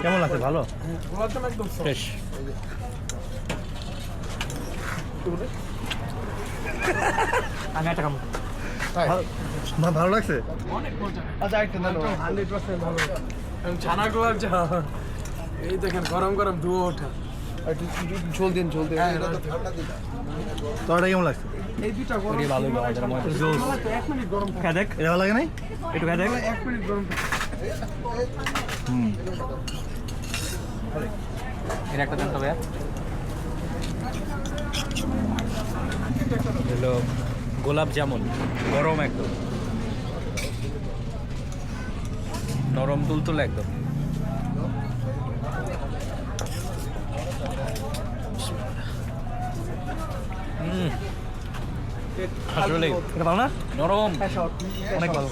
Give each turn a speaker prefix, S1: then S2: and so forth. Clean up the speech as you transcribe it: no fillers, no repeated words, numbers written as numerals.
S1: কেমন লাগছে? ভালো, ফ্রেশ। আমি একটা খাবো। ভালো লাগছে? আচ্ছা, একটা 100% ভালো।
S2: ছানা গোলাপ জাম, এই দেখেন গরম গরম ধুয়ো ওঠা।
S3: ঝোল দিন
S1: তোরটা কেমন লাগছে?
S2: এই দুইটা গরম
S1: ভালো,
S2: এক মিনিট গরম
S1: খেয়ে দেখ, এটা ভালো লাগে নাই? একটু খেয়ে দেখ।
S2: 1 মিনিট গরম
S1: এর একটা দেন তবে। হলো গোলাপ জামুন, গরম একদম, নরম তুলতুলে একদম। আসলে এটা ভালো না? নরম, অনেক ভালো।